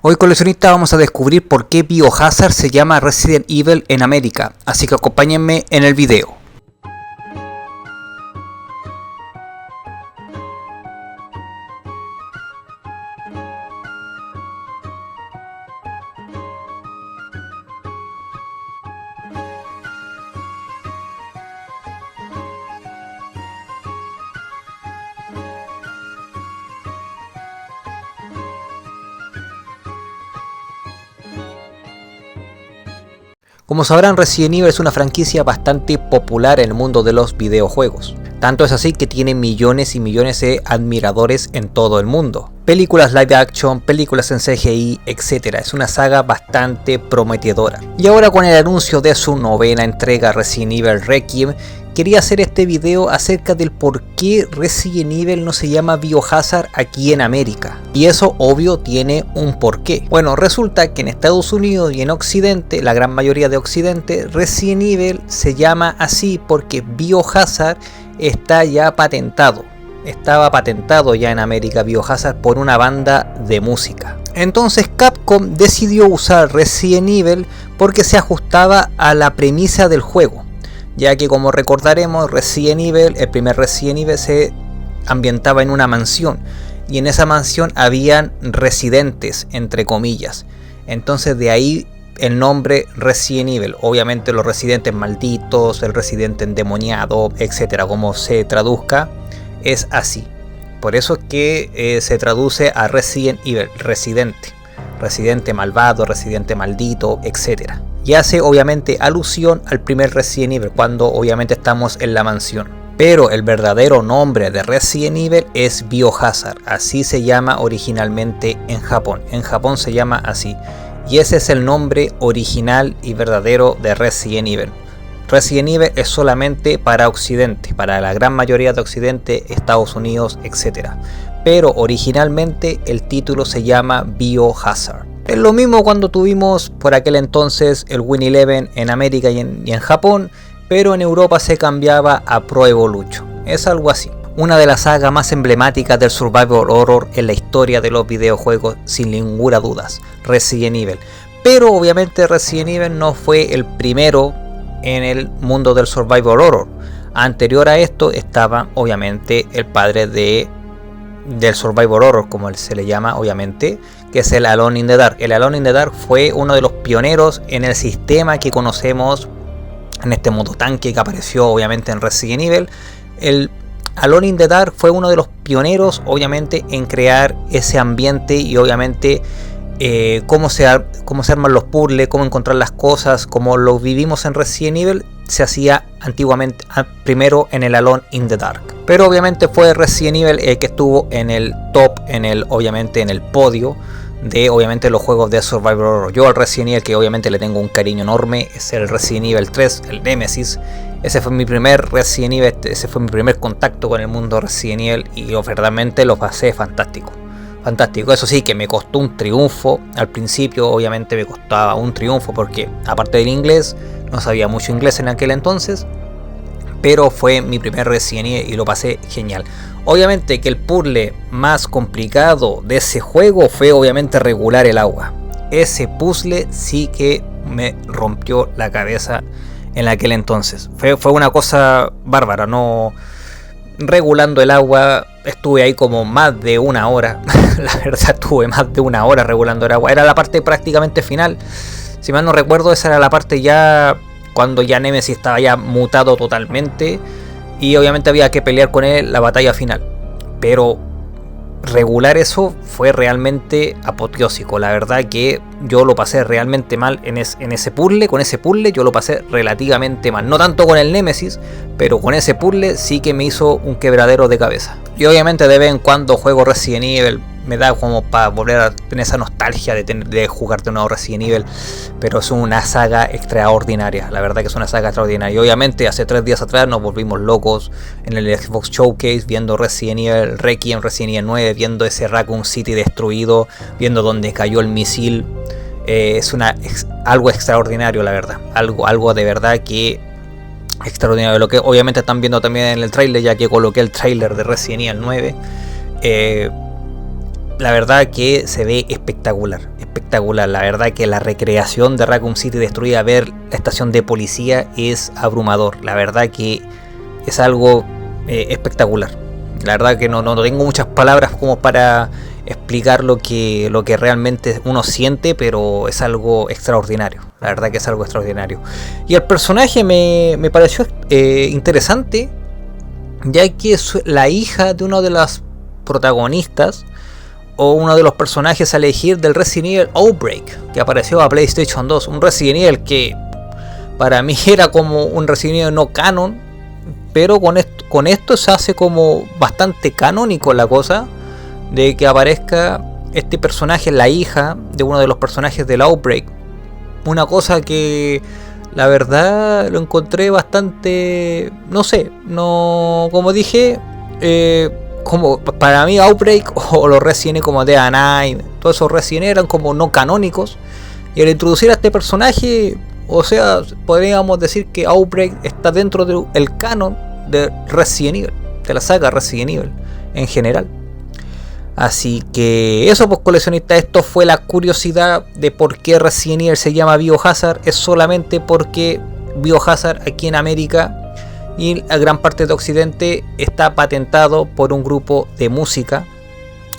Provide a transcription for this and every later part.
Hoy, coleccionistas, vamos a descubrir por qué Biohazard se llama Resident Evil en América, así que acompáñenme en el video. Como sabrán, Resident Evil es una franquicia bastante popular en el mundo de los videojuegos. Tanto es así que tiene millones y millones de admiradores en todo el mundo. Películas live action, películas en CGI, etc. Es una saga bastante prometedora. Y ahora, con el anuncio de su novena entrega, Resident Evil Requiem, quería hacer este video acerca del por qué Resident Evil no se llama Biohazard aquí en América. Y eso, obvio, tiene un porqué. Bueno, resulta que en Estados Unidos y en Occidente, la gran mayoría de Occidente, Resident Evil se llama así porque Biohazard está ya patentado. Estaba patentado ya en América Biohazard por una banda de música. Entonces Capcom decidió usar Resident Evil porque se ajustaba a la premisa del juego, ya que, como recordaremos, Resident Evil, el primer Resident Evil, se ambientaba en una mansión y en esa mansión habían residentes, entre comillas. Entonces de ahí el nombre Resident Evil. Obviamente los residentes malditos, el residente endemoniado, etcétera, como se traduzca, es así. Por eso es que se traduce a Resident Evil, residente malvado, residente maldito, etcétera. Y hace obviamente alusión al primer Resident Evil, cuando obviamente estamos en la mansión. Pero el verdadero nombre de Resident Evil es Biohazard. Así se llama originalmente en Japón. En Japón se llama así. Y ese es el nombre original y verdadero de Resident Evil. Resident Evil es solamente para Occidente, para la gran mayoría de Occidente, Estados Unidos, etc. Pero originalmente el título se llama Biohazard. Es lo mismo cuando tuvimos por aquel entonces el Win Eleven en América y en Japón, pero en Europa se cambiaba a Pro Evolution. Es algo así. Una de las sagas más emblemáticas del survival horror en la historia de los videojuegos, sin ninguna duda, Resident Evil. Pero obviamente Resident Evil no fue el primero en el mundo del survival horror. Anterior a esto estaba obviamente el padre del survival horror, como se le llama obviamente, que es el Alone in the Dark. El Alone in the Dark fue uno de los pioneros en el sistema que conocemos, en este modo tanque que apareció obviamente en Resident Evil. El Alone in the Dark fue uno de los pioneros obviamente en crear ese ambiente y obviamente cómo se arman los puzzles, cómo encontrar las cosas, como lo vivimos en Resident Evil, se hacía antiguamente primero en el Alone in the Dark. Pero obviamente fue Resident Evil el que estuvo en el top, obviamente en el podio de obviamente los juegos de survival horror. Yo al Resident Evil que obviamente le tengo un cariño enorme es el Resident Evil 3, el Nemesis. Ese fue mi primer Resident Evil, ese fue mi primer contacto con el mundo Resident Evil y yo verdaderamente lo pasé fantástico. Fantástico, eso sí que me costó un triunfo. Al principio obviamente me costaba un triunfo porque aparte del inglés, no sabía mucho inglés en aquel entonces. Pero fue mi primer Resident Evil y lo pasé genial. Obviamente que el puzzle más complicado de ese juego fue obviamente regular el agua. Ese puzzle sí que me rompió la cabeza en aquel entonces. Fue una cosa bárbara, no regulando el agua. Estuve ahí como más de una hora. La verdad, estuve más de una hora regulando el agua. Era la parte prácticamente final. Si mal no recuerdo, esa era la parte ya cuando ya Nemesis estaba ya mutado totalmente. Y obviamente había que pelear con él la batalla final. Pero regular eso fue realmente apoteósico. La verdad que yo lo pasé realmente mal en ese puzzle. Con ese puzzle yo lo pasé relativamente mal. No tanto con el Nemesis, pero con ese puzzle sí que me hizo un quebradero de cabeza. Y obviamente de vez en cuando juego Resident Evil. Me da como para volver a tener esa nostalgia de jugar de nuevo Resident Evil. Pero es una saga extraordinaria. La verdad que es una saga extraordinaria. Y obviamente hace 3 días atrás nos volvimos locos en el Xbox Showcase. Viendo Resident Evil Requiem, Resident Evil 9. Viendo ese Raccoon City destruido. Viendo donde cayó el misil. Es algo extraordinario, la verdad. Algo de verdad que extraordinario. Lo que obviamente están viendo también en el trailer, ya que coloqué el trailer de Resident Evil 9. La verdad que se ve espectacular. espectacular. La verdad que la recreación de Raccoon City destruida, ver la estación de policía, es abrumador. La verdad que es algo espectacular. La verdad que no tengo muchas palabras como para explicar lo que realmente uno siente, pero es algo extraordinario. La verdad que es algo extraordinario. Y el personaje me pareció interesante, ya que es la hija de uno de los protagonistas o uno de los personajes a elegir del Resident Evil Outbreak, que apareció a PlayStation 2. Un Resident Evil que para mí era como un Resident Evil no canon, pero con esto se hace como bastante canónico la cosa de que aparezca este personaje, la hija de uno de los personajes del Outbreak. Una cosa que la verdad lo encontré bastante, no sé, como dije, como para mí Outbreak o los Resident Evil como Dead or Alive, todos esos Resident Evil eran como no canónicos, y al introducir a este personaje, o sea, podríamos decir que Outbreak está dentro del canon de Resident Evil, de la saga Resident Evil en general. Así que eso, pues, coleccionistas, esto fue la curiosidad de por qué Resident Evil se llama Biohazard. Es solamente porque Biohazard aquí en América y la gran parte de Occidente está patentado por un grupo de música,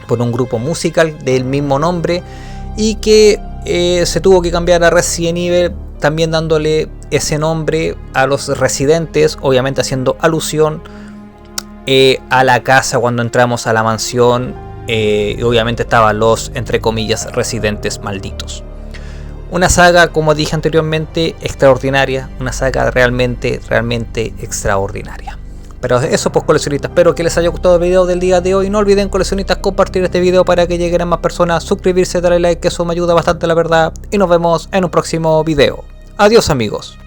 por un grupo musical del mismo nombre, y que se tuvo que cambiar a Resident Evil, también dándole ese nombre a los residentes, obviamente haciendo alusión a la casa cuando entramos a la mansión. Y obviamente estaban los, entre comillas, residentes malditos. Una saga, como dije anteriormente, extraordinaria. Una saga realmente extraordinaria. Pero eso, pues, coleccionistas, espero que les haya gustado el video del día de hoy. No olviden, coleccionistas, compartir este video para que lleguen a más personas, suscribirse, darle like, que eso me ayuda bastante, la verdad. Y nos vemos en un próximo video. Adiós, amigos.